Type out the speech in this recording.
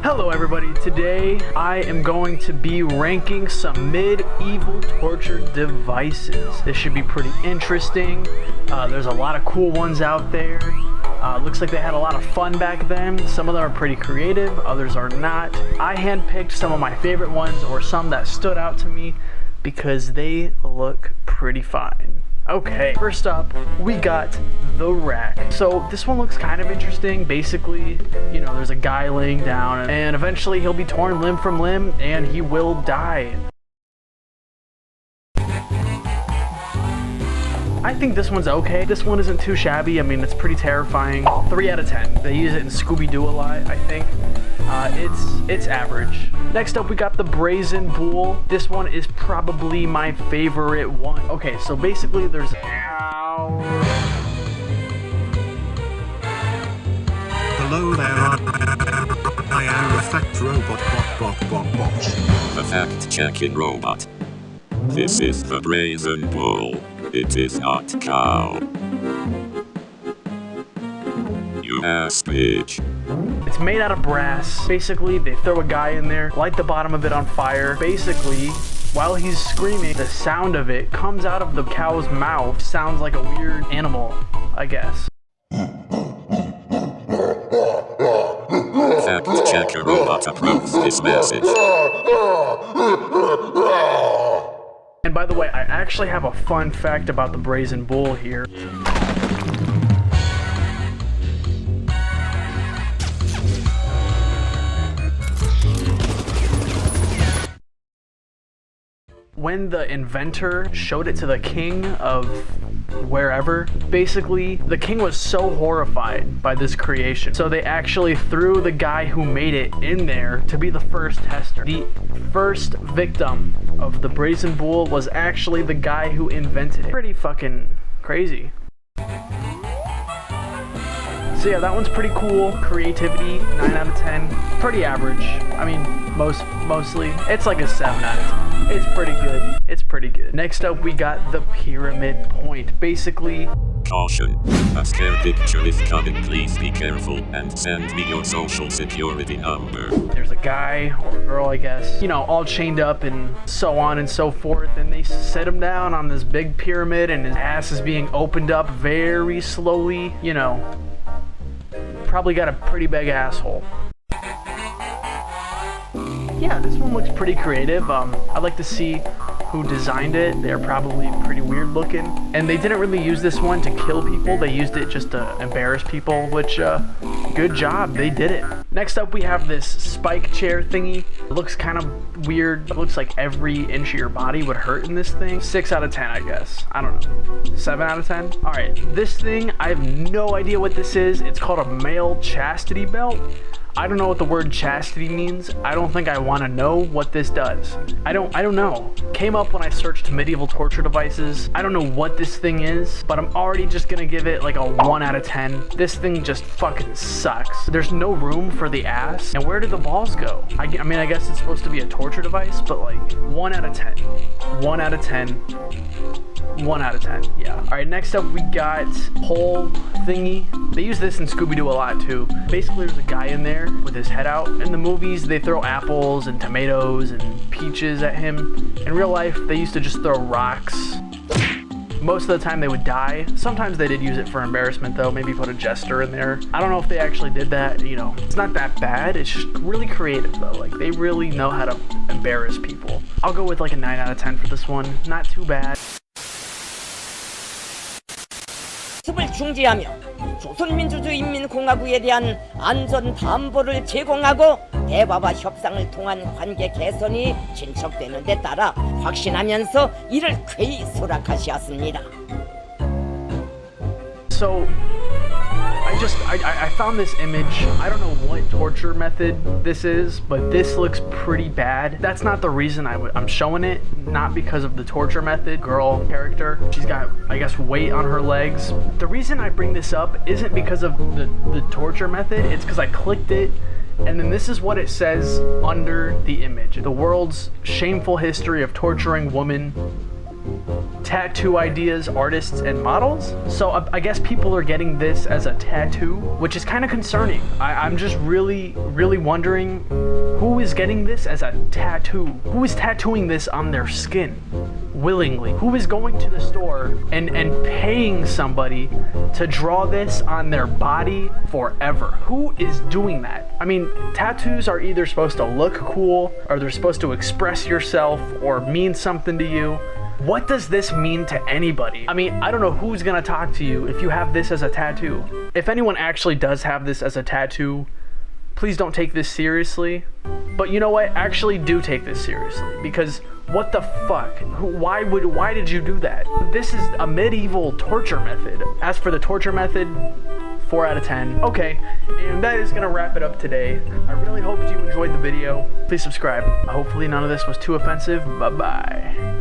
Hello everybody, today I am going to be ranking some medieval torture devices. This should be pretty interesting. There's a lot of cool ones out there. Looks like they had a lot of fun back then. Some of them are pretty creative, others are not. I handpicked some of my favorite ones or some that stood out to me because they look pretty fine. Okay, first up, we got the rack. So this one looks kind of interesting. Basically, you know, there's a guy laying down and eventually he'll be torn limb from limb and he will die. I think this one's okay. This one isn't too shabby. I mean, it's pretty terrifying. 3 out of 10. They use it in Scooby-Doo a lot, I think. It's average. Next up, we got the brazen bull. This one is probably my favorite one. Okay, so basically there's... Hello there. I am the fact robot bot. The fact-checking robot. This is the brazen bull. It is not cow. You ass bitch. It's made out of brass. Basically, they throw a guy in there, light the bottom of it on fire. Basically, while he's screaming, the sound of it comes out of the cow's mouth. Sounds like a weird animal, I guess. Fact-checker robot approves this message. And by the way, I actually have a fun fact about the brazen bull here. When the inventor showed it to the king of wherever, basically the king was so horrified by this creation, so they actually threw the guy who made it in there to be the first tester. The first victim of the brazen bull was actually the guy who invented it. Pretty fucking crazy. So yeah, that one's pretty cool. Creativity, 9 out of 10. Pretty average. I mean, mostly. It's like a 7 out of 10. It's pretty good. It's pretty good. Next up, we got the pyramid point. Basically... Caution. A scare picture is coming. Please be careful and send me your social security number. There's a guy, or a girl, I guess, you know, all chained up and so on and so forth. And they set him down on this big pyramid and his ass is being opened up very slowly. You know, probably got a pretty big asshole. Yeah, this one looks pretty creative. I'd like to see who designed it. They're probably pretty weird looking. And they didn't really use this one to kill people. They used it just to embarrass people, which, good job. They did it. Next up, we have this spike chair thingy. It looks kind of weird. It looks like every inch of your body would hurt in this thing. 6 out of 10, I guess. I don't know. 7 out of 10? All right, this thing, I have no idea what this is. It's called a male chastity belt. I don't know what the word chastity means. I don't think I want to know what this does. I don't know. Came up when I searched medieval torture devices. I don't know what this thing is, but I'm already just gonna give it like a 1 out of 10. This thing just fucking sucks. There's no room for the ass. And where did the balls go? I mean, I guess it's supposed to be a torture device, but like 1 out of 10. 1 out of 10. 1 out of 10, yeah. All right, next up we got pole thingy. They use this in Scooby-Doo a lot too. Basically, there's a guy in there with his head out. In the movies, they throw apples and tomatoes and peaches at him. In real life, they used to just throw rocks. Most of the time they would die. Sometimes they did use it for embarrassment though, maybe put a jester in there. I don't know if they actually did that, you know. It's not that bad, it's just really creative though. Like, they really know how to embarrass people. I'll go with like a 9 out of 10 for this one. Not too bad. 습을 중지하며 조선민주주의인민공화국에 대한 안전 담보를 제공하고 대화와 협상을 통한 관계 개선이 진척되는 데 따라 확신하면서 이를 쾌히 수락하시었습니다. So I found this image. I don't know what torture method this is, but this looks pretty bad. That's not the reason I'm showing it, not because of the torture method. Girl character, she's got, I guess, weight on her legs. The reason I bring this up isn't because of the torture method, it's because I clicked it, and then this is what it says under the image. The world's shameful history of torturing women tattoo ideas, artists, and models. So I guess people are getting this as a tattoo, which is kind of concerning. I'm just really wondering who is getting this as a tattoo? Who is tattooing this on their skin willingly? Who is going to the store and paying somebody to draw this on their body forever? Who is doing that? I mean, tattoos are either supposed to look cool, or they're supposed to express yourself or mean something to you. What does this mean to anybody? I mean, I don't know who's gonna talk to you if you have this as a tattoo. If anyone actually does have this as a tattoo, please don't take this seriously. But you know what? Actually do take this seriously, because what the fuck? Why did you do that? This is a medieval torture method. As for the torture method, 4 out of 10. Okay, and that is gonna wrap it up today. I really hope you enjoyed the video. Please subscribe. Hopefully none of this was too offensive. Bye-bye.